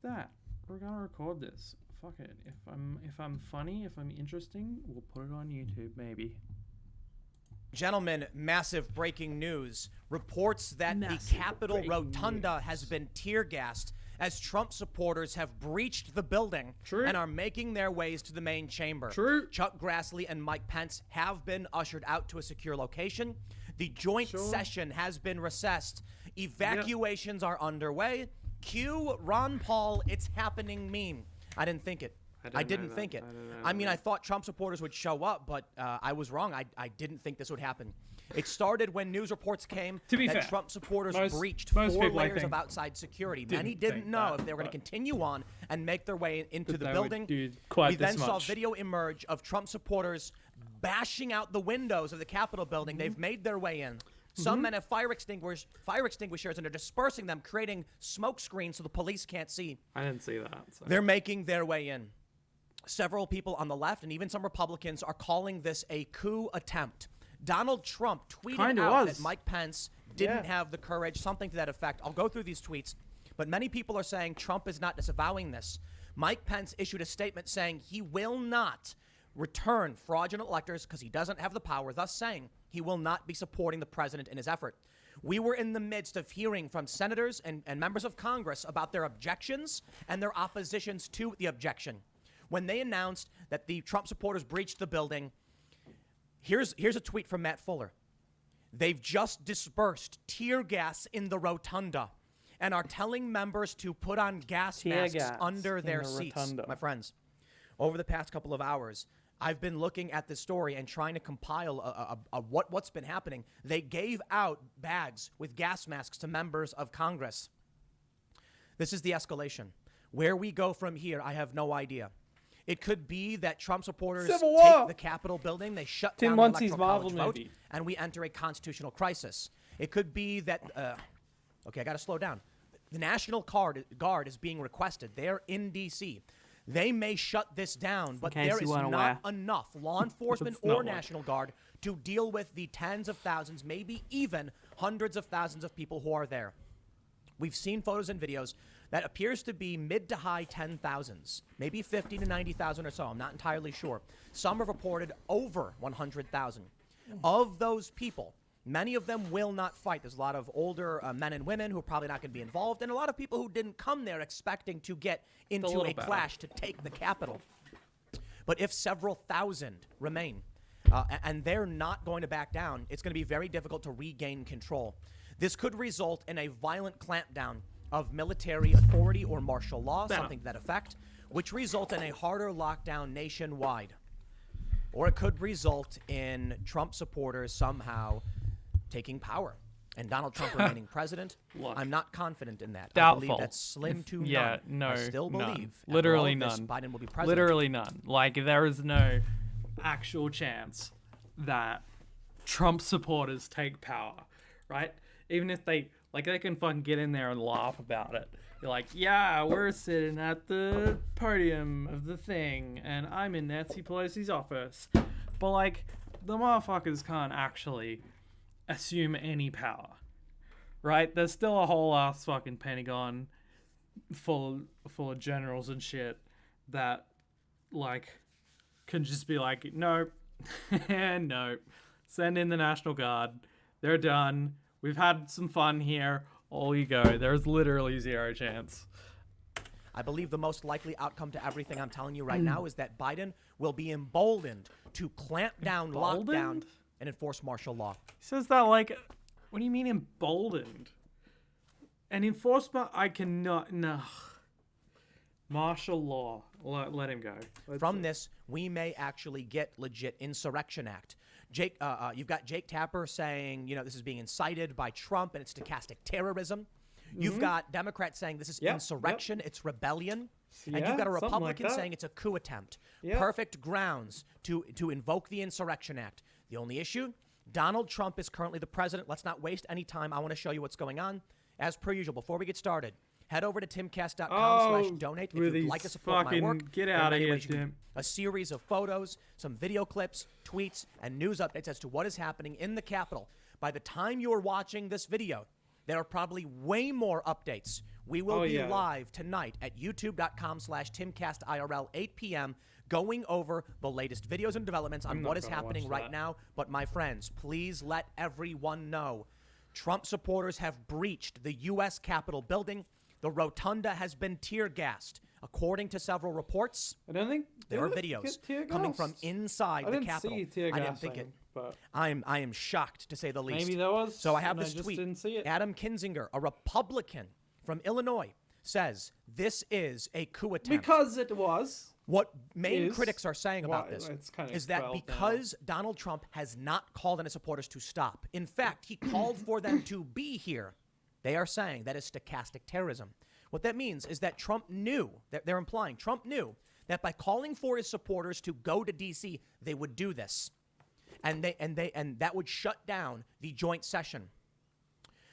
that. We're gonna record this. Fuck it. If I'm funny, if I'm interesting, we'll put it on YouTube maybe. Gentlemen, massive breaking news. Reports that Massive the Capitol breaking Rotunda news. has been tear gassed as Trump supporters have breached the building True. and are making their ways to the main chamber. True. Chuck Grassley and Mike Pence have been ushered out to a secure location. The joint session has been recessed. Evacuations are underway. Cue Ron Paul, it's happening meme. I didn't think it. I didn't think it. I mean, I thought Trump supporters would show up, but I was wrong. I didn't think this would happen. It started when news reports came To be that fair, Trump supporters breached most 4 people, I layers of think, outside security. Many didn't know if they were going to continue on and make their way into the they would building. do quite We then this saw much. video emerge of Trump supporters bashing out the windows of the Capitol building. They've made their way in. Some men have fire extinguishers, and they're dispersing them, creating smoke screens so the police can't see. I didn't see that. So. They're making their way in. Several people on the left and even some Republicans are calling this a coup attempt. Donald Trump tweeted out that Mike Pence didn't have the courage, something to that effect. I'll go through these tweets, but many people are saying Trump is not disavowing this. Mike Pence issued a statement saying he will not return fraudulent electors because he doesn't have the power, thus saying he will not be supporting the president in his effort. We were in the midst of hearing from senators and members of Congress about their objections and their oppositions to the objection. When they announced that the Trump supporters breached the building, here's a tweet from Matt Fuller. They've just dispersed tear gas in the rotunda and are telling members to put on gas masks under their seats. My friends, over the past couple of hours, I've been looking at this story and trying to compile what's been happening. They gave out bags with gas masks to members of Congress. This is the escalation. Where we go from here, I have no idea. It could be that Trump supporters take the Capitol building, they shut down the Electoral College vote, and we enter a constitutional crisis. It could be that, okay, I got to slow down. The National Guard is being requested. They're in D.C. They may shut this down, but there is not enough law enforcement or National Guard to deal with the tens of thousands, maybe even hundreds of thousands of people who are there. We've seen photos and videos that appears to be mid to high 10,000s, maybe 50 to 90,000 or so. I'm not entirely sure. Some have reported over 100,000. Of those people, many of them will not fight. There's a lot of older men and women who are probably not going to be involved, and a lot of people who didn't come there expecting to get into a clash to take the Capitol. But if several thousand remain, and they're not going to back down, it's going to be very difficult to regain control. This could result in a violent clampdown of military authority or martial law, something to that effect, which result in a harder lockdown nationwide. Or it could result in Trump supporters somehow taking power and Donald Trump remaining president. Look, I'm not confident in that. Doubtful. I believe that's slim to Yeah, none. no, I still believe, none. after Literally all of this, none. Biden will be president. Literally none. Like, there is no actual chance that Trump supporters take power, right? Even if they can fucking get in there and laugh about it. They're like, yeah, we're sitting at the podium of the thing, and I'm in Nancy Pelosi's office. But, like, the motherfuckers can't actually assume any power, right? There's still a whole ass fucking Pentagon full of generals and shit that, like, can just be like, nope, nope, send in the National Guard. They're done. We've had some fun here. All you go. There's literally zero chance. I believe the most likely outcome to everything I'm telling you right now is that Biden will be emboldened to clamp down, lockdown, and enforce martial law. He says that like, what do you mean emboldened? And enforcement, I cannot, no. Martial law. Let him go. From this, we may actually get legit Insurrection Act. You've got Jake Tapper saying, this is being incited by Trump and it's stochastic terrorism. You've got Democrats saying this is insurrection, it's rebellion. And you've got a Republican saying it's a coup attempt. Perfect grounds to invoke the Insurrection Act. The only issue, Donald Trump is currently the president. Let's not waste any time. I want to show you what's going on. As per usual, before we get started, head over to timcast.com/donate if you'd like to support my work. Get out of here, Tim. A series of photos, some video clips, tweets, and news updates as to what is happening in the Capitol. By the time you're watching this video, there are probably way more updates, We will be live tonight at youtube.com/TimCastIRL, 8 p.m., going over the latest videos and developments on what is happening right now. But my friends, please let everyone know Trump supporters have breached the U.S. Capitol building. The rotunda has been tear gassed. According to several reports, I don't think there are videos coming from inside the Capitol. See tear I didn't think it. But I am shocked, to say the least. Maybe there was. So I have this tweet. Didn't see it. Adam Kinzinger, a Republican from Illinois, says this is a coup attempt. Because it was. What main critics are saying about this is that because Donald Trump has not called on his supporters to stop. In fact, he called for them to be here. They are saying that is stochastic terrorism. What that means is that Trump knew, that they're implying Trump knew that by calling for his supporters to go to D.C., they would do this. And that would shut down the joint session.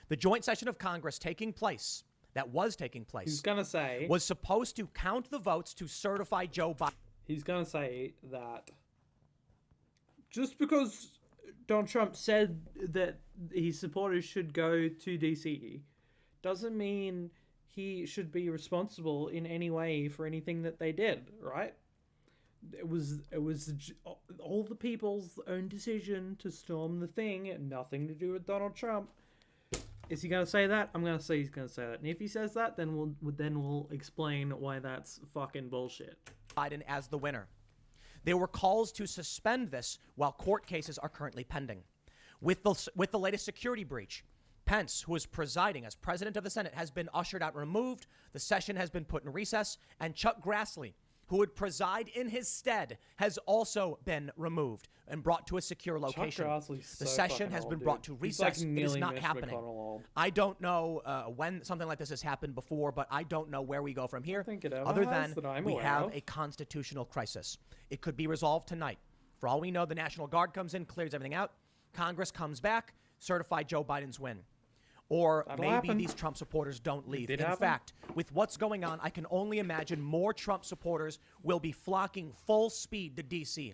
The joint session of Congress He's going to say, was supposed to count the votes to certify Joe Biden. He's going to say that just because Donald Trump said that his supporters should go to D.C. doesn't mean he should be responsible in any way for anything that they did, right? It was all the people's own decision to storm the thing, and nothing to do with Donald Trump. Is he going to say that? I'm going to say he's going to say that. And if he says that, then we'll explain why that's fucking bullshit. Biden as the winner. There were calls to suspend this while court cases are currently pending. With the latest security breach, Pence, who is presiding as president of the Senate, has been ushered out and removed. The session has been put in recess. And Chuck Grassley, who would preside in his stead, has also been removed and brought to a secure location. The session has been brought to recess. It is not happening. I don't know when something like this has happened before, but I don't know where we go from here. Other than we have a constitutional crisis. It could be resolved tonight. For all we know, the National Guard comes in, clears everything out. Congress comes back, certify Joe Biden's win. Or maybe these Trump supporters don't leave. In fact, with what's going on, I can only imagine more Trump supporters will be flocking full speed to D.C.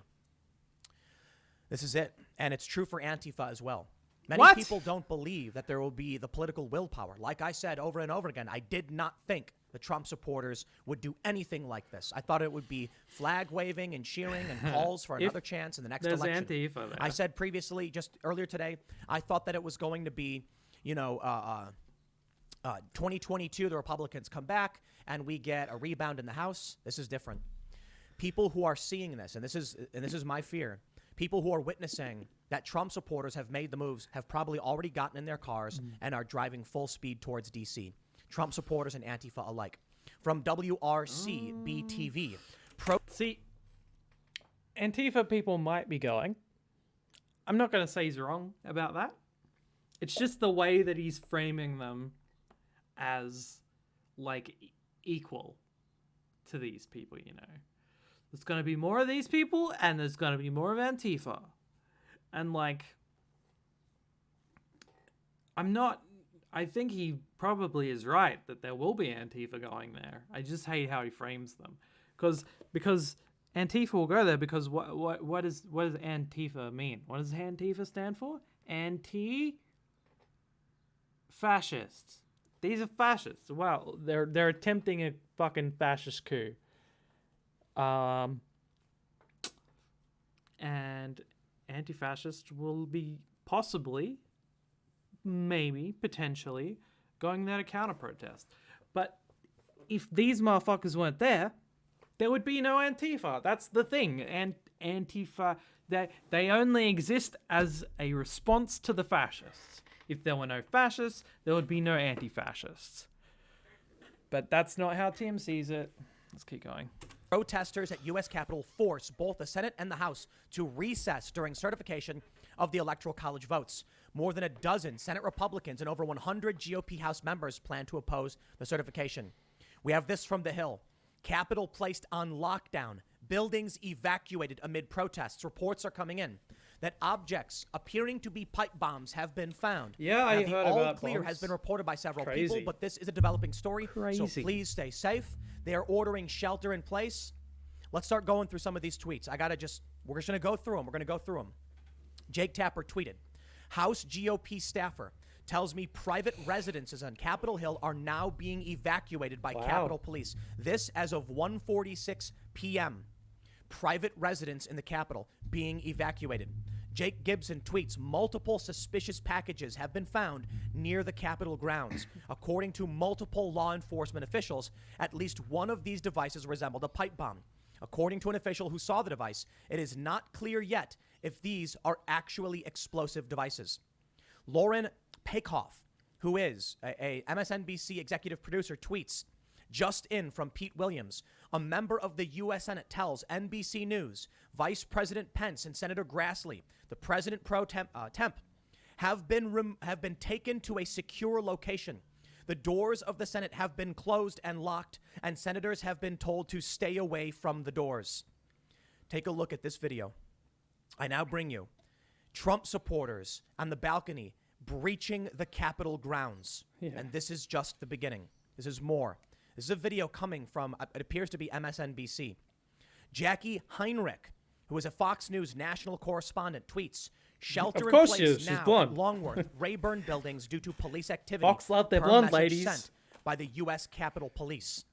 This is it. And it's true for Antifa as well. Many people don't believe that there will be the political willpower. Like I said over and over again, I did not think the Trump supporters would do anything like this. I thought it would be flag waving and cheering and calls for another chance in the next election. Antifa there. I said previously, just earlier today, I thought that it was going to be 2022, the Republicans come back and we get a rebound in the House. This is different. People who are seeing this, and this is my fear, people who are witnessing that Trump supporters have made the moves, have probably already gotten in their cars and are driving full speed towards D.C. Trump supporters and Antifa alike. From WRC-BTV. See, Antifa people might be going. I'm not going to say he's wrong about that. It's just the way that he's framing them as, like, equal to these people, you know. There's going to be more of these people, and there's going to be more of Antifa. And, like, I think he probably is right that there will be Antifa going there. I just hate how he frames them. Because Antifa will go there because what does Antifa mean? What does Antifa stand for? Anti-fascists. These are fascists. Wow, they're attempting a fucking fascist coup. And anti-fascists will be possibly, maybe, potentially, going there to counter-protest. But if these motherfuckers weren't there, there would be no Antifa. That's the thing. And Antifa, they only exist as a response to the fascists. If there were no fascists, there would be no anti-fascists. But that's not how Tim sees it. Let's keep going. Protesters at U.S. Capitol force both the Senate and the House to recess during certification of the Electoral College votes. More than a dozen Senate Republicans and over 100 GOP House members plan to oppose the certification. We have this from The Hill. Capitol placed on lockdown. Buildings evacuated amid protests. Reports are coming in that objects appearing to be pipe bombs have been found. Yeah, I heard about all clear has been reported by several people, but this is a developing story. So please stay safe. They are ordering shelter in place. Let's start going through some of these tweets. We're just going to go through them. Jake Tapper tweeted, House GOP staffer tells me private residences on Capitol Hill are now being evacuated by Capitol Police. This as of 1:46 p.m. Private residents in the Capitol being evacuated. Jake Gibson tweets, multiple suspicious packages have been found near the Capitol grounds. According to multiple law enforcement officials, at least one of these devices resembled a pipe bomb. According to an official who saw the device, it is not clear yet if these are actually explosive devices. Lauren Pakoff, who is a MSNBC executive producer, tweets, just in from Pete Williams, a member of the U.S. Senate tells NBC News, Vice President Pence and Senator Grassley, the President pro temp, have been taken to a secure location. The doors of the Senate have been closed and locked, and senators have been told to stay away from the doors. Take a look at this video. I now bring you Trump supporters on the balcony breaching the Capitol grounds. And this is just the beginning. This is more. This is a video coming from, it appears to be MSNBC. Jackie Heinrich, who is a Fox News national correspondent, tweets, shelter in place now at Longworth, Rayburn buildings due to police activity. Fox love their blonde ladies. Sent by the U.S. Capitol Police.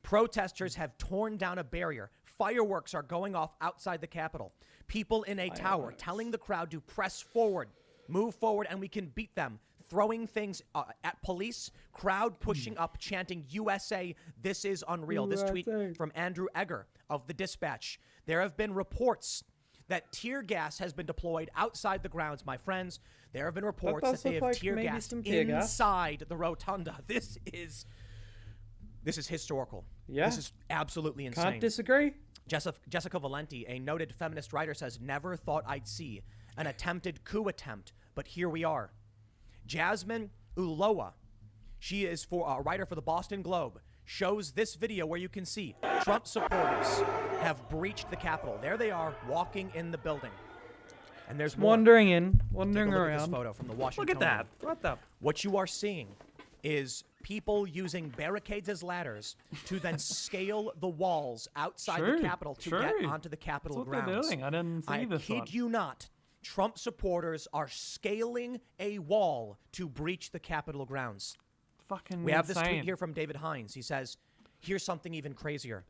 Protesters have torn down a barrier. Fireworks are going off outside the Capitol. People in a tower telling the crowd to press forward, move forward, and we can beat them. Throwing things at police, crowd pushing up, chanting USA, this is unreal. This tweet from Andrew Egger of the Dispatch. There have been reports that tear gas has been deployed outside the grounds, my friends. There have been reports that they have tear gas inside the rotunda. This is historical. Yeah. This is absolutely insane. Can't disagree. Jessica Valenti, a noted feminist writer, says, never thought I'd see an attempted coup attempt, but here we are. Jasmine Ulloa, she is a writer for the Boston Globe, shows this video where you can see Trump supporters have breached the Capitol. There they are, walking in the building. And there's more. Wandering around. Take a look at this photo from the Washington. Look at that. What you are seeing is people using barricades as ladders to then scale the walls outside the Capitol to get onto the Capitol grounds. What they're doing. I didn't see this one. I kid you not. Trump supporters are scaling a wall to breach the Capitol grounds. Fucking We have this tweet here from David Hines. He says, here's something even crazier.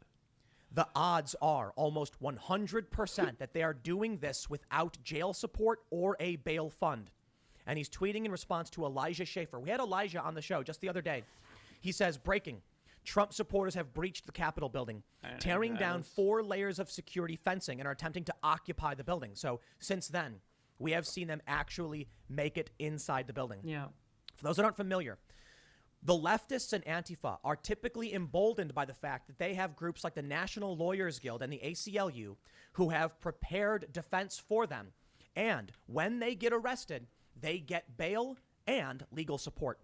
The odds are almost 100% that they are doing this without jail support or a bail fund. And he's tweeting in response to Elijah Schaefer. We had Elijah on the show just the other day. He says, breaking. Trump supporters have breached the Capitol building, tearing down 4 layers of security fencing and are attempting to occupy the building. So since then, we have seen them actually make it inside the building. Yeah. For those that aren't familiar, the leftists and Antifa are typically emboldened by the fact that they have groups like the National Lawyers Guild and the ACLU who have prepared defense for them. And when they get arrested, they get bail and legal support.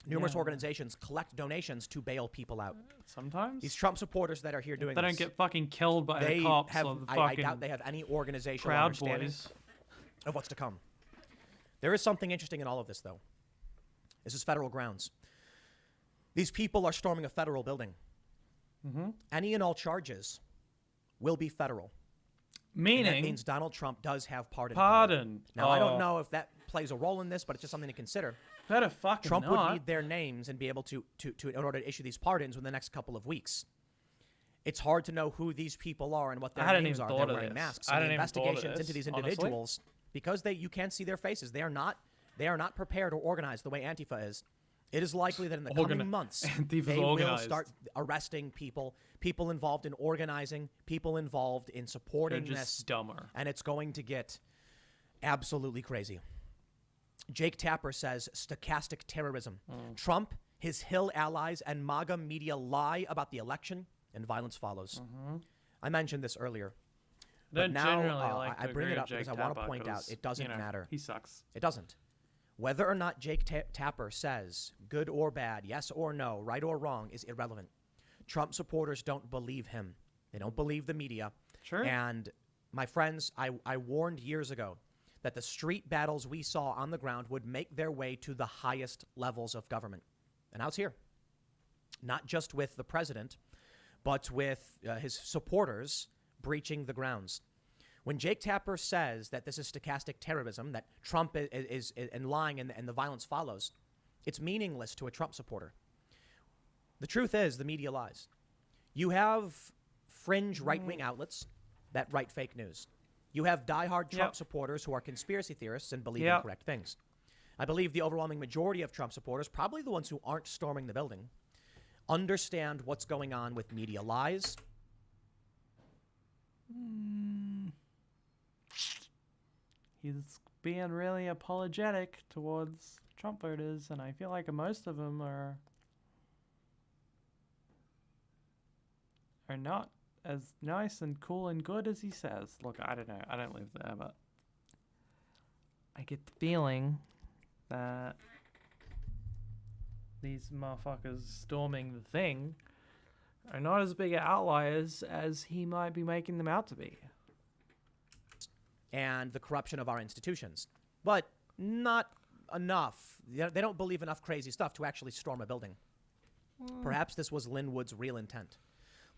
Numerous organizations collect donations to bail people out. Sometimes. These Trump supporters that are here doing this. They don't get fucking killed by the cops or the fucking I doubt they have any organizational Proud understanding Boys. of what's to come. There is something interesting in all of this, though. This is federal grounds. These people are storming a federal building. Any and all charges will be federal. Meaning? And that means Donald Trump does have pardon. Now, I don't know if that plays a role in this, but it's just something to consider. Better fucking Trump not. would need their names and be able to in order to issue these pardons within the next couple of weeks. It's hard to know who these people are and what their names are. They're wearing masks. And the investigations into these individuals, because you can't see their faces, they are not prepared or organized the way Antifa is. It is likely that in the coming months, they will start arresting people involved in organizing, people involved in supporting They're just dumber. And it's going to get absolutely crazy. Jake Tapper says stochastic terrorism. Trump, his Hill allies, and MAGA media lie about the election, and violence follows. I mentioned this earlier. But now I bring it up because I want to point out it doesn't matter. He sucks. It doesn't. Whether or not Jake Tapper says good or bad, yes or no, right or wrong, is irrelevant. Trump supporters don't believe him. They don't believe the media. Sure. And my friends, I warned years ago that the street battles we saw on the ground would make their way to the highest levels of government. And now it's here. Not just with the president, but with his supporters breaching the grounds. When Jake Tapper says that this is stochastic terrorism, that Trump is lying and the violence follows, it's meaningless to a Trump supporter. The truth is, the media lies. You have fringe right-wing outlets that write fake news. You have diehard Trump supporters who are conspiracy theorists and believe in correct things. I believe the overwhelming majority of Trump supporters, probably the ones who aren't storming the building, understand what's going on with media lies. He's being really apologetic towards Trump voters, and I feel like most of them are not as nice and cool and good as he says. Look, I don't know. I don't live there, but I get the feeling that these motherfuckers storming the thing are not as big outliers as he might be making them out to be. And the corruption of our institutions. But not enough. They don't believe enough crazy stuff to actually storm a building. Perhaps this was Lin Wood's real intent.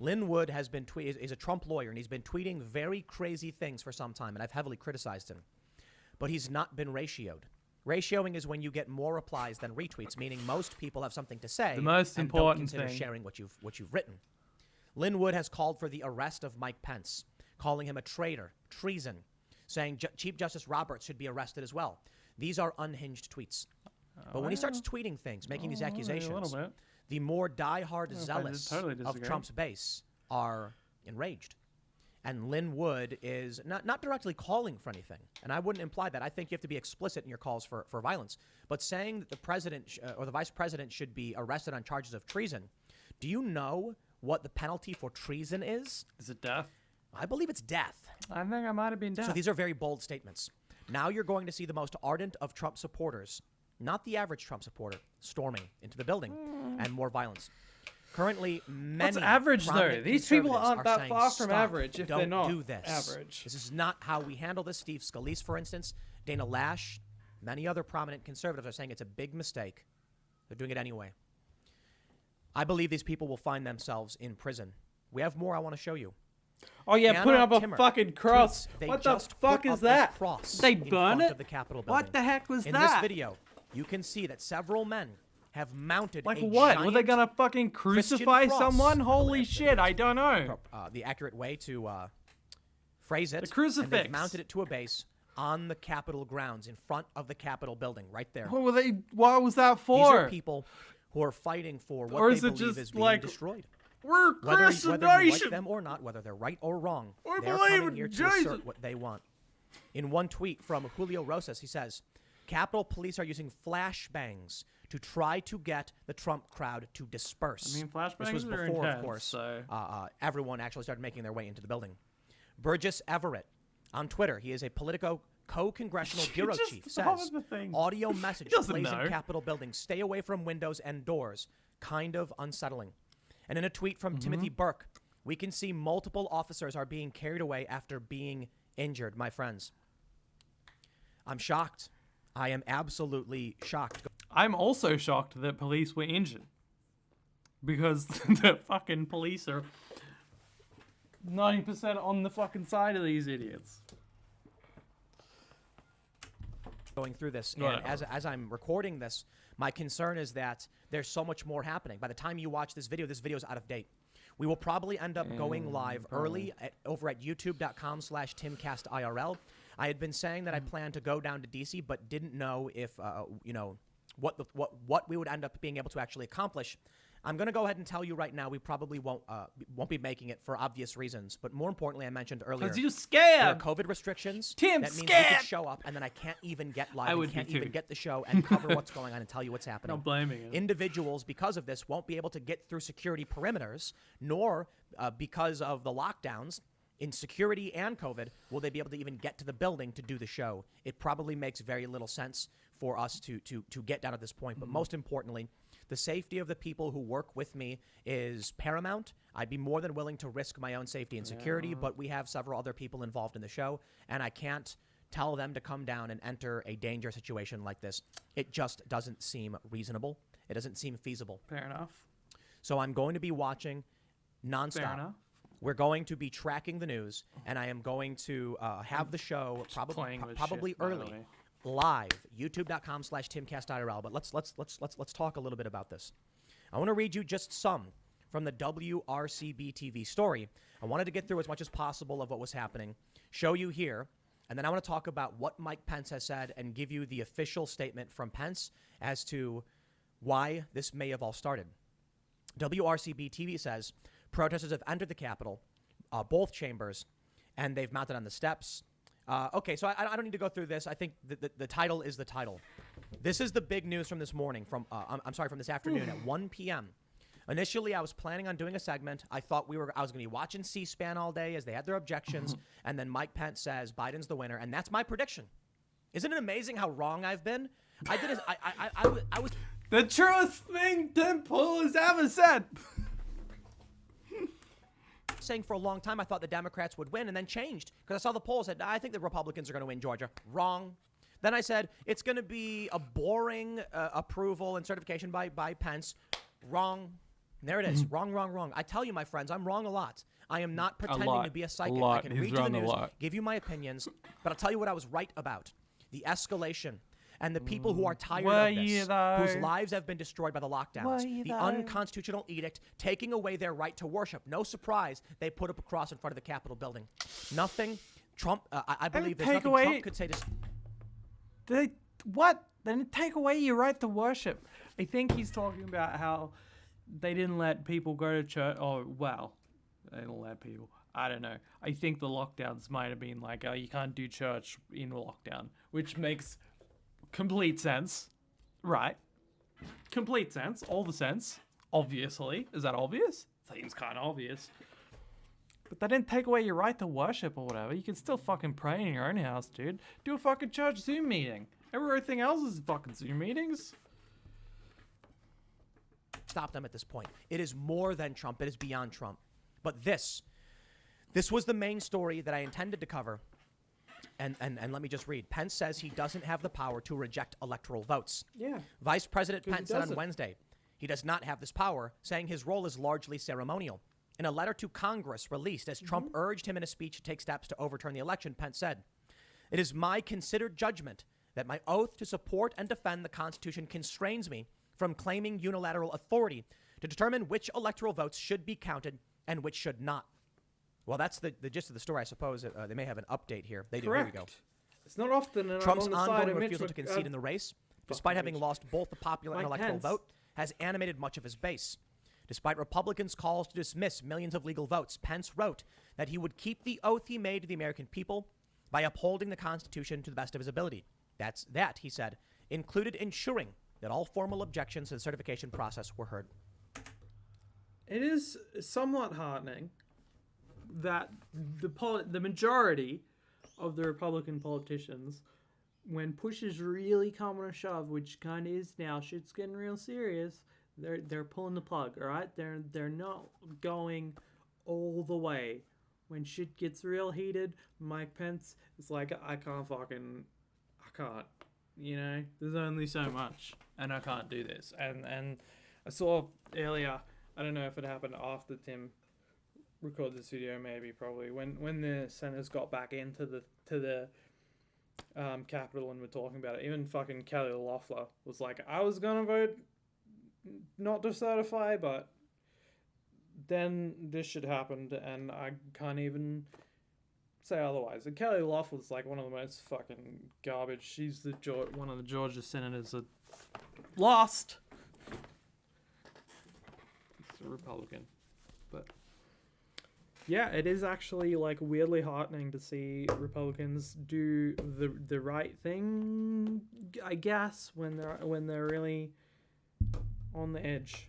Lin Wood has been is a Trump lawyer, and he's been tweeting very crazy things for some time, and I've heavily criticized him. But he's not been ratioed. Ratioing is when you get more replies than retweets, meaning most people have something to say. The most and important don't consider thing. sharing what you've written. Lin Wood has called for the arrest of Mike Pence, calling him a traitor, treason, saying Chief Justice Roberts should be arrested as well. These are unhinged tweets. But when he starts tweeting things, making these accusations, the more diehard zealots of Trump's base are enraged. And Lin Wood is not directly calling for anything. And I wouldn't imply that. I think you have to be explicit in your calls for violence. But saying that the president or the vice president should be arrested on charges of treason, do you know what the penalty for treason is? Is it death? I believe it's death. I think I might have been death. So these are very bold statements. Now you're going to see the most ardent of Trump supporters, not the average Trump supporter, storming into the building and more violence. Currently, many What's average, though? These people aren't that far from "Stop, average if they're not do this. average. This is not how we handle this. Steve Scalise, for instance, Dana Lash, many other prominent conservatives are saying it's a big mistake. They're doing it anyway. I believe these people will find themselves in prison. We have more I want to show you. Oh, yeah, Anna putting up a Timmer fucking cross. tweets, What the just fuck put is up that? this cross They in burn front it? of the Capitol building. What the heck was in that? this video, you can see that several men have mounted Like a what? Were they giant gonna fucking crucify cross. someone? Holy shit, I don't know. The accurate way to phrase it. The crucifix. And they've mounted it to a base on the Capitol grounds in front of the Capitol building, right there. What were they? What was that These for? are people who are fighting for what Or they is it believe just is being like, destroyed. We're Whether Christian you like nation. them or not, whether they're right or wrong, We they're believe coming in here to Jesus. assert what they want. In one tweet from Julio Rosas, he says, Capitol Police are using flashbangs to try to get the Trump crowd to disperse. I mean, flashbangs This was are before, intense, of course, so. everyone actually started making their way into the building. Burgess Everett on Twitter, he is a Politico co-congressional bureau just chief, thought says, of the thing. audio message doesn't plays know. in Capitol buildings. Stay away from windows and doors. Kind of unsettling. And in a tweet from Timothy Burke, we can see multiple officers are being carried away after being injured, my friends. I'm shocked. I am absolutely shocked. I'm also shocked that police were injured. Because the fucking police are 90% on the fucking side of these idiots. Going through this, and as I'm recording this, my concern is that there's so much more happening. By the time you watch this video is out of date. We will probably end up going live early over at youtube.com/TimCastIRL. I had been saying that I plan to go down to DC, but didn't know if what we would end up being able to actually accomplish. I'm going to go ahead and tell you right now, we probably won't be making it for obvious reasons. But more importantly, I mentioned earlier, Because you're scared. there are COVID restrictions. Tim, that means scared. we could show up, and then I can't even get live. I would and can't be too. even get the show and cover what's going on and tell you what's happening. Not blaming it. Individuals, because of this, won't be able to get through security perimeters, nor because of the lockdowns in security and COVID, will they be able to even get to the building to do the show. It probably makes very little sense for us to get down at this point. But most importantly, the safety of the people who work with me is paramount. I'd be more than willing to risk my own safety and security, but we have several other people involved in the show, and I can't tell them to come down and enter a dangerous situation like this. It just doesn't seem reasonable. It doesn't seem feasible. Fair enough. So I'm going to be watching nonstop. Fair enough. We're going to be tracking the news, and I am going to have the show probably early, live, youtube.com/timcastirl. But let's talk a little bit about this. I want to read you just some from the WRCB TV story. I wanted to get through as much as possible of what was happening, show you here, and then I want to talk about what Mike Pence has said and give you the official statement from Pence as to why this may have all started. WRCB TV says protesters have entered the Capitol, both chambers, and they've mounted on the steps. Okay, so I don't need to go through this. I think the title is the title. This is the big news from this morning, from this afternoon at 1 p.m. Initially, I was planning on doing a segment. I thought I was going to be watching C-SPAN all day as they had their objections, and then Mike Pence says Biden's the winner, and that's my prediction. Isn't it amazing how wrong I've been? I was the truest thing Tim Pool has ever said. Saying for a long time I thought the Democrats would win, and then changed because I saw the polls said I think the Republicans are going to win Georgia. Wrong. Then I said it's going to be a boring approval and certification by Pence. Wrong. There it is. Wrong. I tell you, my friends, I'm wrong a lot. I am not pretending to be a psychic. I can read you the news, give you my opinions, but I'll tell you what I was right about. The escalation and the people who are tired of this, whose lives have been destroyed by the lockdowns, the unconstitutional edict taking away their right to worship. No surprise, they put up a cross in front of the Capitol building. Nothing Trump, I believe there's nothing Trump could say to... What? They didn't take away your right to worship. I think he's talking about how they didn't let people go to church. Oh, well, they didn't let people. I don't know. I think the lockdowns might have been like, oh, you can't do church in lockdown, which makes complete sense, right? Complete sense. All the sense. Obviously. Is that obvious? Seems kind of obvious. But they didn't take away your right to worship or whatever. You can still fucking pray in your own house, dude. Do a fucking church Zoom meeting. Everything else is fucking Zoom meetings. Stop them at this point. It is more than Trump. It is beyond Trump. But this was the main story that I intended to cover. And let me just read. Pence says he doesn't have the power to reject electoral votes. Yeah. Vice President Pence said on Wednesday he does not have this power, saying his role is largely ceremonial. In a letter to Congress released as Trump urged him in a speech to take steps to overturn the election, Pence said, "It is my considered judgment that my oath to support and defend the Constitution constrains me from claiming unilateral authority to determine which electoral votes should be counted and which should not." Well, that's the gist of the story, I suppose. They may have an update here. They do. Correct. Here we go. It's not often. Trump's ongoing refusal to concede in the race, despite having lost both the popular and electoral vote, has animated much of his base. Despite Republicans' calls to dismiss millions of legal votes, Pence wrote that he would keep the oath he made to the American people by upholding the Constitution to the best of his ability. That, he said, included ensuring that all formal objections to the certification process were heard. It is somewhat heartening that the majority of the Republican politicians, when push is really coming to shove, which kind of is now, shit's getting real serious, they're pulling the plug, all right? They're not going all the way. When shit gets real heated, Mike Pence is like, I can't. You know, there's only so much, and I can't do this. And I saw earlier, I don't know if it happened after Tim recorded this video, probably when the senators got back into the Capitol and were talking about it. Even fucking Kelly Loeffler was like, I was gonna vote not to certify, but then this shit happened, and I can't even say otherwise. And Kelly Loeffler's like one of the most fucking garbage. She's one of the Georgia senators that lost. It's a Republican, but yeah, it is actually like weirdly heartening to see Republicans do the right thing, I guess, when they're really on the edge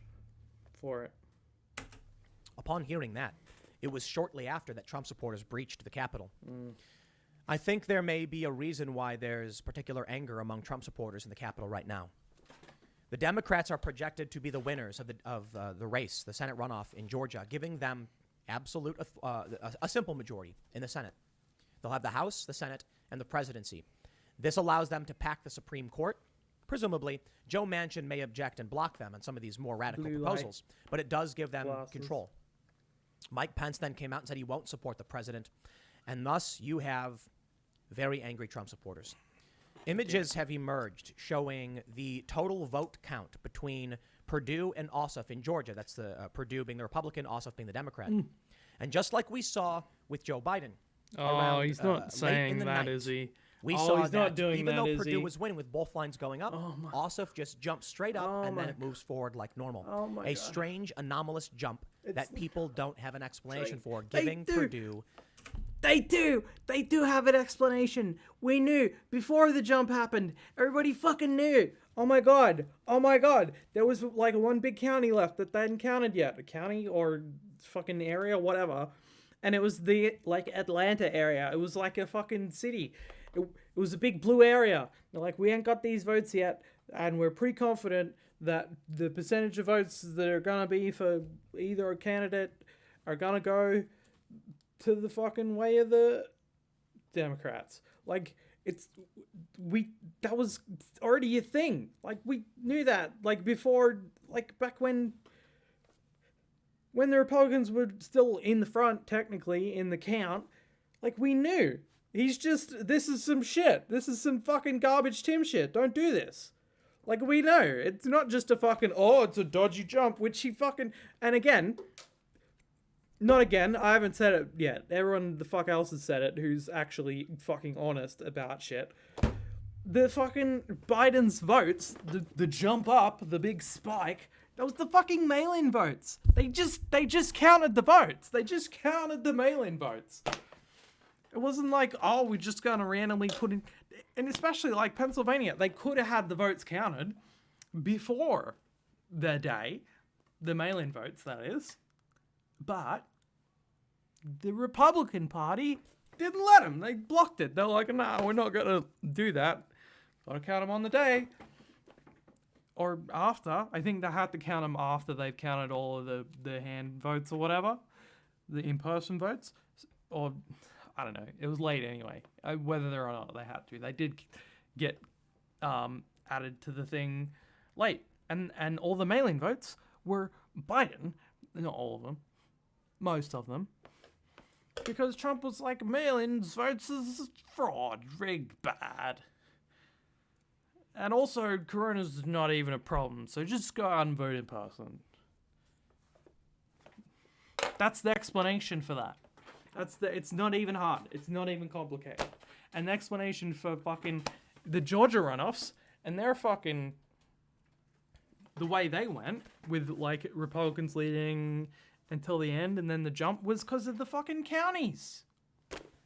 for it. Upon hearing that, it was shortly after that Trump supporters breached the Capitol. I think there may be a reason why there's particular anger among Trump supporters in the Capitol right now. The Democrats are projected to be the winners of the race, the Senate runoff in Georgia, giving them absolute a simple majority in the Senate. They'll have the House, the Senate, and the presidency. This allows them to pack the Supreme Court. Presumably, Joe Manchin may object and block them on some of these more radical proposals, but it does give them control. Mike Pence then came out and said he won't support the president. And thus you have very angry Trump supporters. Images have emerged showing the total vote count between Perdue and Ossoff in Georgia. That's the Perdue being the Republican, Ossoff being the Democrat. And just like we saw with Joe Biden. Oh, he's not saying that, night, is he? We saw he's that not doing even that, though is Perdue he? was winning with both lines going up, Ossoff just jumps straight up and then it moves forward like normal. A strange, anomalous jump that people don't have an explanation for, giving Perdue. They do have an explanation. We knew before the jump happened. Everybody fucking knew. Oh my god. There was like one big county left that they hadn't counted yet. A county or fucking area, whatever. And it was the like Atlanta area. It was like a fucking city. It was a big blue area. They're like, we ain't got these votes yet, and we're pretty confident that the percentage of votes that are gonna be for either a candidate are gonna go to the fucking way of the Democrats. Like, that was already a thing. Like, we knew that, like, before, like, back when the Republicans were still in the front, technically, in the count. Like, we knew. This is some shit. This is some fucking garbage Tim shit. Don't do this. Like, we know. It's not just a fucking, it's a dodgy jump, which he fucking, and again, not again, I haven't said it yet. Everyone the fuck else has said it who's actually fucking honest about shit. The fucking Biden's votes, the jump up, the big spike, that was the fucking mail-in votes. They just counted the votes. They just counted the mail-in votes. It wasn't like, we're just gonna randomly put in, and especially like Pennsylvania, they could have had the votes counted before their day, the mail-in votes, that is. But the Republican Party didn't let them. They blocked it. They're like, no, we're not going to do that. Got to count them on the day. Or after. I think they had to count them after they've counted all of the hand votes or whatever. The in-person votes. Or, I don't know. It was late anyway. Whether or not they had to. They did get added to the thing late. And all the mail-in votes were Biden. Not all of them. Most of them. Because Trump was like, mail-in votes is fraud, rigged, bad. And also, corona's not even a problem, so just go out and vote in person. That's the explanation for that. It's not even hard. It's not even complicated. And the explanation for fucking the Georgia runoffs, and their fucking, the way they went, with like Republicans leading until the end, and then the jump was because of the fucking counties.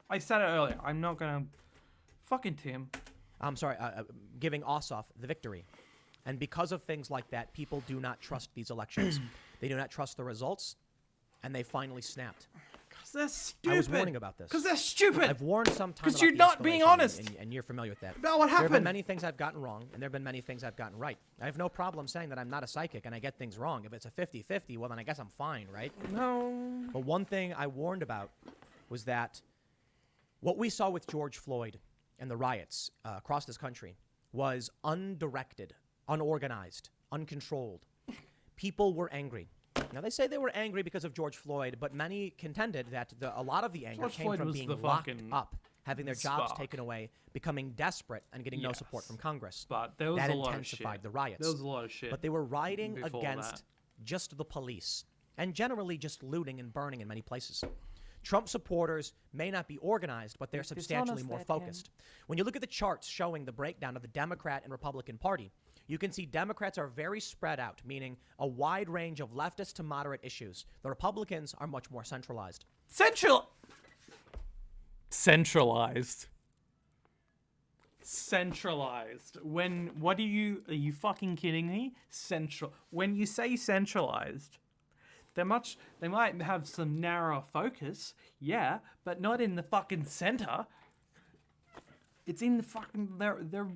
I said it earlier. I'm not gonna... Fucking Tim. I'm sorry, giving Ossoff the victory. And because of things like that, people do not trust these elections. They do not trust the results, and they finally snapped. Because they're stupid. I was warning about this. Because they're stupid. I've warned some time because you're not being honest. And you're familiar with that. About what happened. There have been many things I've gotten wrong, and there have been many things I've gotten right. I have no problem saying that I'm not a psychic and I get things wrong. If it's a 50-50, well, then I guess I'm fine, right? No. But one thing I warned about was that what we saw with George Floyd and the riots across this country was undirected, unorganized, uncontrolled. People were angry. Now, they say they were angry because of George Floyd, but many contended that a lot of the anger came from being locked up, having their jobs taken away, becoming desperate, and getting no support from Congress. But there was that a lot intensified of shit. The riots. There was a lot of shit. But they were rioting against that. just the police, and generally just looting and burning in many places. Trump supporters may not be organized, but they're substantially more focused. When you look at the charts showing the breakdown of the Democrat and Republican Party, you can see Democrats are very spread out, meaning a wide range of leftist to moderate issues. The Republicans are much more centralized. Centralized. Are you fucking kidding me? When you say centralized, they might have some narrow focus, yeah, but not in the fucking center. It's in the fucking, they're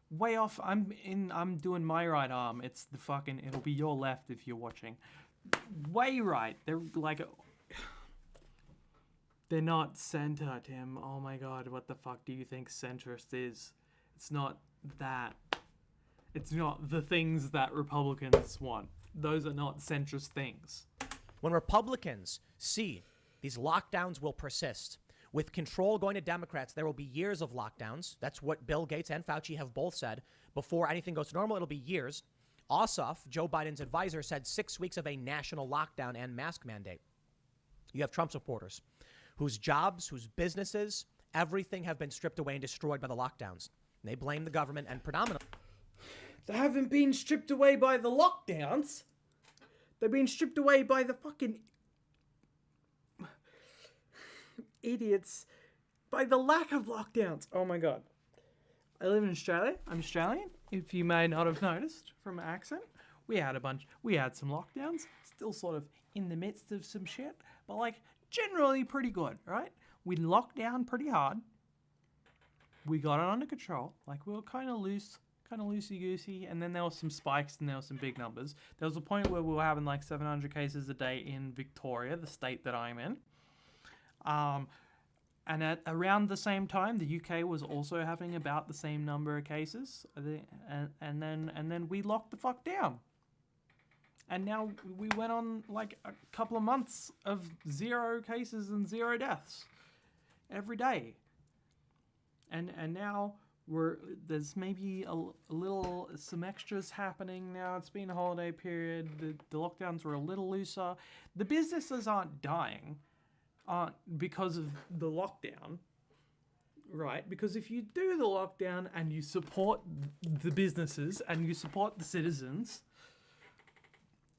way off. I'm doing my right arm. It's the fucking, it'll be your left if you're watching. Way right. They're like, they're not center, Tim. Oh my god, what the fuck do you think centrist is? It's not that. It's not the things that Republicans want. Those are not centrist things. When Republicans C, these lockdowns will persist. With control going to Democrats, there will be years of lockdowns. That's what Bill Gates and Fauci have both said. Before anything goes to normal, it'll be years. Ossoff, Joe Biden's advisor, said 6 weeks of a national lockdown and mask mandate. You have Trump supporters whose jobs, whose businesses, everything have been stripped away and destroyed by the lockdowns. And they blame the government and predominantly. They haven't been stripped away by the lockdowns. They've been stripped away by the fucking idiots, by the lack of lockdowns. Oh my God. I live in Australia. I'm Australian. If you may not have noticed from my accent, we had some lockdowns, still sort of in the midst of some shit, but like generally pretty good, right? We locked down pretty hard. We got it under control. Like we were kind of loosey-goosey, and then there were some spikes and there were some big numbers. There was a point where we were having like 700 cases a day in Victoria, the state that I'm in. And at around the same time, the UK was also having about the same number of cases, and then we locked the fuck down. And now we went on like a couple of months of 0 cases and 0 deaths every day. And now there's maybe some extras happening now. It's been a holiday period. The lockdowns were a little looser. The businesses aren't dying because of the lockdown, right? Because if you do the lockdown and you support the businesses and you support the citizens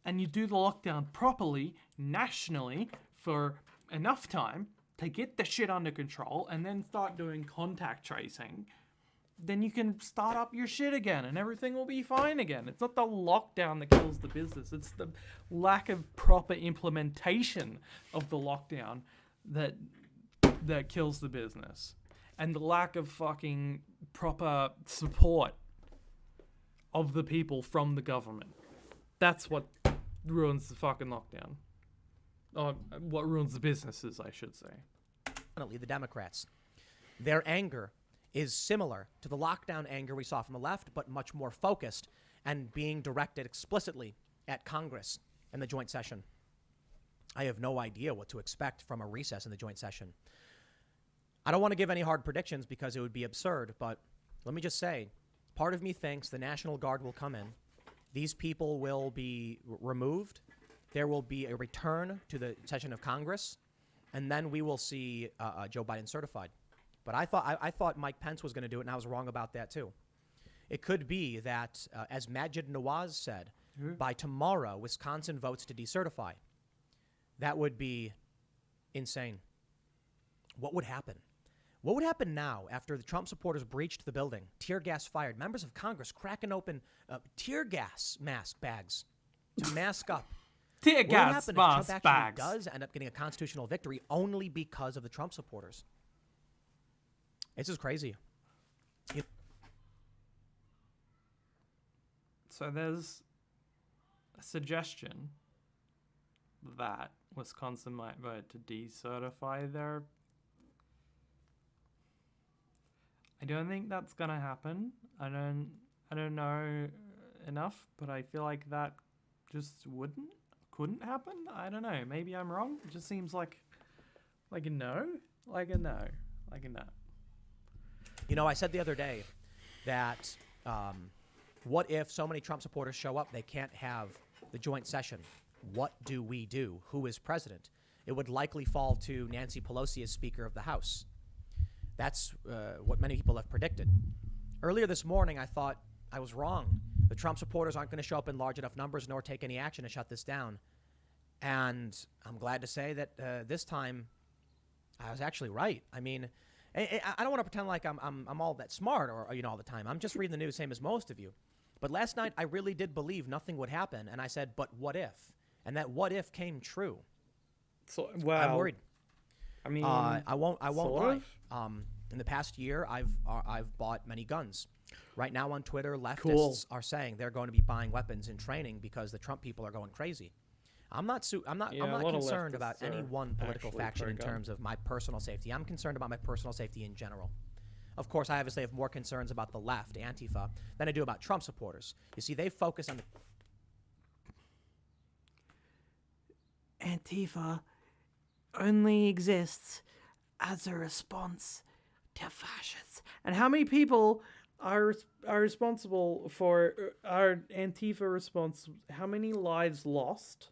and you do the lockdown properly, nationally, for enough time to get the shit under control and then start doing contact tracing, then you can start up your shit again and everything will be fine again. It's not the lockdown that kills the business. It's the lack of proper implementation of the lockdown that kills the business. And the lack of fucking proper support of the people from the government. That's what ruins the fucking lockdown. Or what ruins the businesses, I should say. The Democrats. Their anger is similar to the lockdown anger we saw from the left, but much more focused and being directed explicitly at Congress in the joint session. I have no idea what to expect from a recess in the joint session. I don't want to give any hard predictions because it would be absurd, but let me just say, part of me thinks the National Guard will come in. These people will be removed. There will be a return to the session of Congress, and then we will see Joe Biden certified. But I thought Mike Pence was going to do it, and I was wrong about that too. It could be that, as Majid Nawaz said, by tomorrow, Wisconsin votes to decertify. That would be insane. What would happen? What would happen now after the Trump supporters breached the building, tear gas fired, members of Congress cracking open tear gas mask bags to mask up? Tear gas mask bags. Trump actually does end up getting a constitutional victory only because of the Trump supporters? This is crazy. So there's a suggestion that Wisconsin might vote to decertify their... I don't think that's gonna happen. I don't know enough, but I feel like that just couldn't happen. I don't know. Maybe I'm wrong. It just seems like a no. You know, I said the other day that what if so many Trump supporters show up, they can't have the joint session? What do we do? Who is president? It would likely fall to Nancy Pelosi as Speaker of the House. That's what many people have predicted. Earlier this morning, I thought I was wrong. The Trump supporters aren't going to show up in large enough numbers nor take any action to shut this down. And I'm glad to say that this time I was actually right. I mean, I don't want to pretend like I'm all that smart or all the time. I'm just reading the news, same as most of you. But last night I really did believe nothing would happen, and I said, "But what if?" And that "what if" came true. So, well, I'm worried. I mean, I won't lie. In the past year, I've bought many guns. Right now on Twitter, leftists are saying they're going to be buying weapons in training because the Trump people are going crazy. I'm not concerned about any one political faction in terms of my personal safety. I'm concerned about my personal safety in general. Of course, I obviously have more concerns about the left, Antifa, than I do about Trump supporters. You see, they focus on the... Antifa only exists as a response to fascists. And how many people are responsible for are Antifa responsible? How many lives lost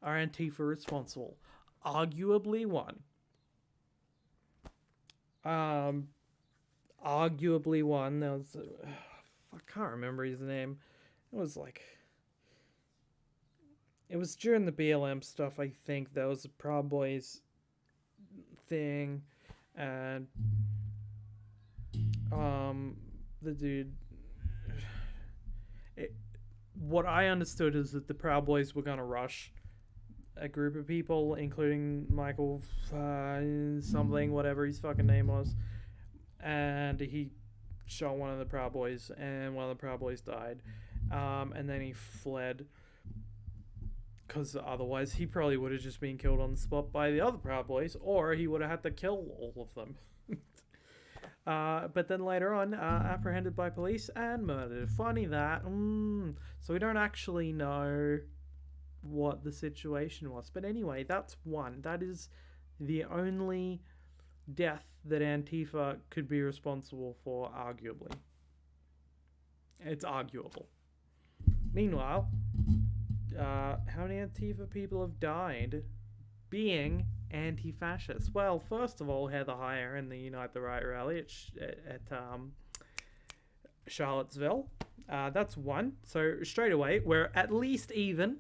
are Antifa responsible? Arguably one. Arguably one. There was I can't remember his name. It was during the BLM stuff, I think. There was a Proud Boys thing, and the dude, what I understood is that the Proud Boys were gonna rush a group of people, including Michael something, whatever his fucking name was, and he shot one of the Proud Boys, and one of the Proud Boys died, and then he fled, because otherwise he probably would have just been killed on the spot by the other Proud Boys, or he would have had to kill all of them. But then later on, apprehended by police and murdered. Funny that. So we don't actually know what the situation was. But anyway, that's one. That is the only death that Antifa could be responsible for, arguably. It's arguable. Meanwhile, how many Antifa people have died being anti-fascist? Well, first of all, Heather Heyer in the Unite the Right rally at Charlottesville. That's one. So straight away, we're at least even.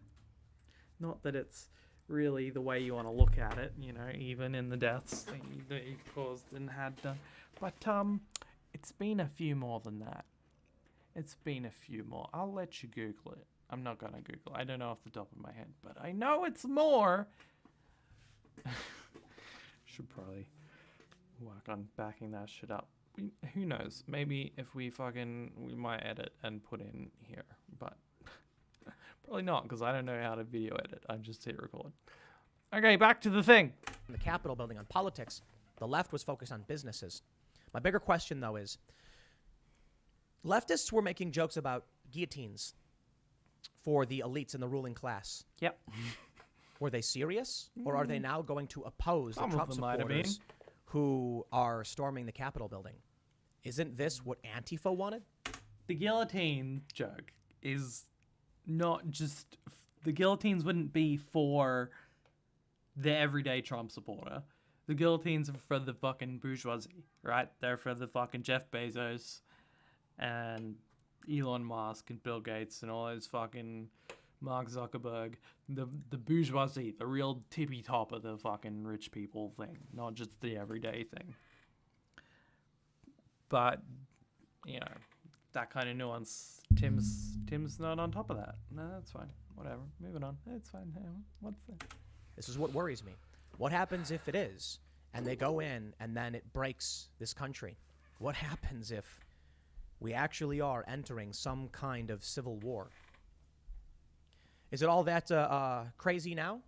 Not that it's really the way you want to look at it, even in the deaths that he caused and had done. But it's been a few more than that. It's been a few more. I'll let you Google it. I'm not going to Google it. I don't know off the top of my head, but I know it's more. Should probably work on backing that shit up. Who knows? Maybe if we might edit and put in here, but probably not, because I don't know how to video edit. I just hit record. Okay, back to the thing. In the Capitol building on politics, the left was focused on businesses. My bigger question, though, is leftists were making jokes about guillotines for the elites in the ruling class. Yep. Were they serious? Or are they now going to oppose the Trump supporters who are storming the Capitol building? Isn't this what Antifa wanted? The guillotine joke is not just... The guillotines wouldn't be for the everyday Trump supporter. The guillotines are for the fucking bourgeoisie, right? They're for the fucking Jeff Bezos and Elon Musk and Bill Gates and all those fucking Mark Zuckerberg, the bourgeoisie, the real tippy top of the fucking rich people thing, not just the everyday thing. But that kind of nuance, Tim's not on top of that. No, that's fine. Whatever. Moving on. It's fine. What's that? This is what worries me. What happens if it is, and they go in, and then it breaks this country? What happens if we actually are entering some kind of civil war? Is it all that crazy now?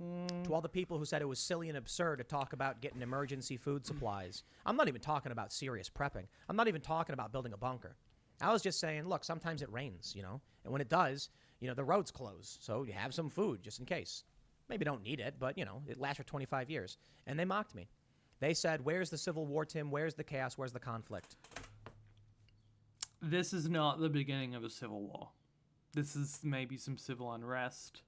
To all the people who said it was silly and absurd to talk about getting emergency food supplies. I'm not even talking about serious prepping. I'm not even talking about building a bunker. I was just saying, look, sometimes it rains, and when it does, the roads close. So you have some food just in case. Maybe don't need it, but, it lasts for 25 years. And they mocked me. They said, where's the civil war, Tim? Where's the chaos? Where's the conflict? This is not the beginning of a civil war. This is maybe some civil unrest.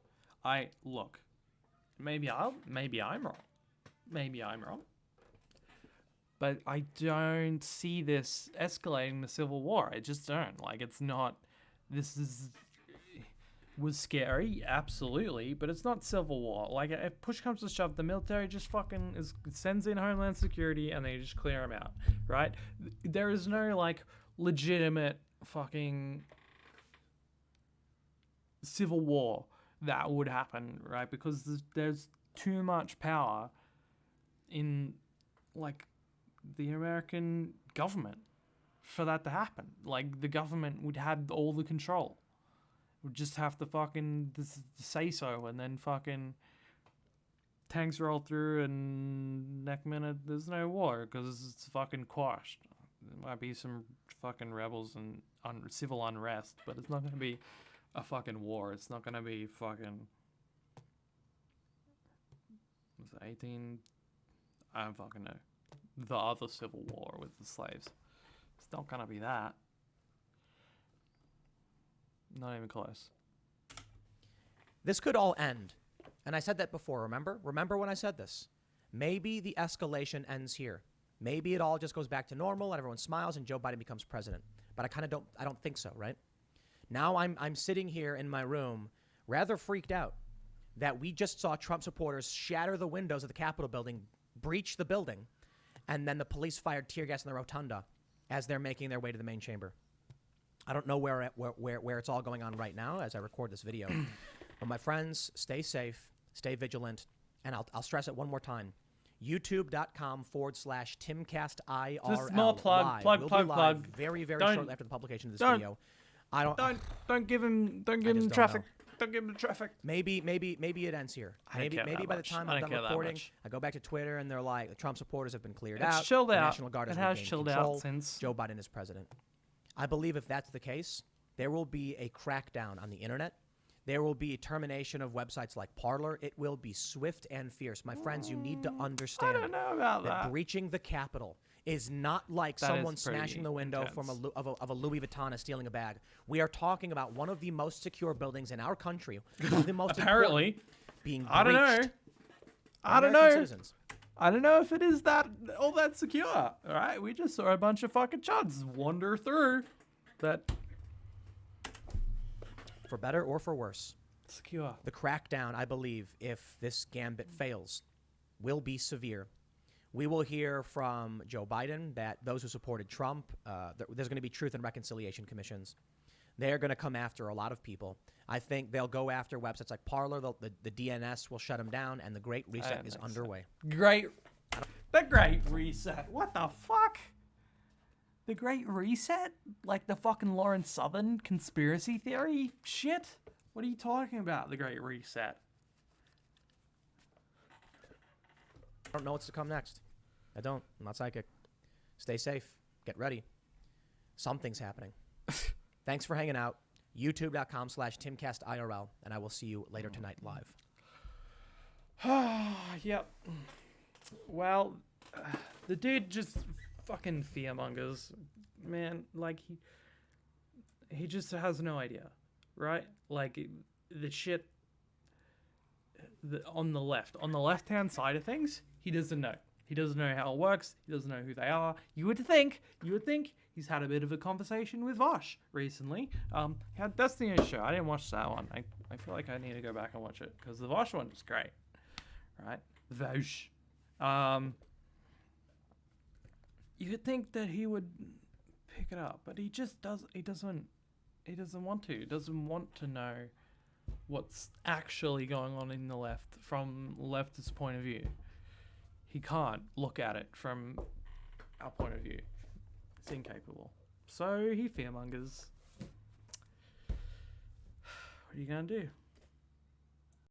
Maybe I'm wrong. But I don't see this escalating the civil war. I just don't. It's not. Was scary, absolutely, but it's not civil war. If push comes to shove, the military just fucking sends in Homeland Security and they just clear them out, right? There is no legitimate fucking civil war that would happen, right? Because there's too much power in the American government for that to happen. The government would have all the control. Would just have to fucking say so, and then fucking tanks roll through, and next minute there's no war because it's fucking quashed. There might be some fucking rebels and civil unrest, but it's not going to be a fucking war. It's not going to be fucking... was it 18? I don't fucking know. The other civil war with the slaves. It's not gonna be that. Not even close. This could all end. And I said that before, remember? Remember when I said this? Maybe the escalation ends here. Maybe it all just goes back to normal and everyone smiles and Joe Biden becomes president. But I don't think so, right? Now I'm sitting here in my room rather freaked out that we just saw Trump supporters shatter the windows of the Capitol building, breach the building, and then the police fired tear gas in the rotunda as they're making their way to the main chamber. I don't know where it's all going on right now as I record this video. But my friends, stay safe, stay vigilant, and I'll stress it one more time. YouTube.com/TimCastIRL. Just small plug, plug. Very shortly after the publication of this video. Don't give him traffic. Don't give him the traffic. Maybe it ends here. Maybe by the time I'm done recording, I go back to Twitter and they're like, the Trump supporters have been cleared out. It's chilled out. The National Guard has chilled control. out since Joe Biden is president. I believe if that's the case, there will be a crackdown on the internet. There will be a termination of websites like Parler. It will be swift and fierce. My friends, you need to understand I don't know about that. breaching the Capitol is not like someone smashing the window from of a Louis Vuitton and stealing a bag. We are talking about one of the most secure buildings in our country. The most apparently being breached. I don't know. Citizens. I don't know if it is that all that secure. All right, we just saw a bunch of fucking chuds wander through that. For better or for worse, secure. The crackdown, I believe, if this gambit fails, will be severe. We will hear from Joe Biden that those who supported Trump, there's going to be truth and reconciliation commissions. They're going to come after a lot of people. I think they'll go after websites like Parler. The DNS will shut them down, and the Great Reset is underway. The Great Reset. What the fuck? The Great Reset? Like the fucking Lawrence Southern conspiracy theory shit? What are you talking about, the Great Reset? I don't know what's to come next. I don't. I'm not psychic. Stay safe. Get ready. Something's happening. Thanks for hanging out. YouTube.com/TimCastIRL, and I will see you later tonight live. Yep. Well, the dude just fucking fearmongers, man. Like he just has no idea, right? Like the shit on the left-hand side of things, he doesn't know. He doesn't know how it works. He doesn't know who they are. You would think he's had a bit of a conversation with Vosh recently. He had Destiny's show. I didn't watch that one. I feel like I need to go back and watch it because the Vosh one was great, right? Vosh. You would think that he would pick it up, but he just does. He doesn't want to. He doesn't want to know what's actually going on in the left from leftist point of view. He can't look at it from our point of view. It's incapable. So he fearmongers. What are you gonna do?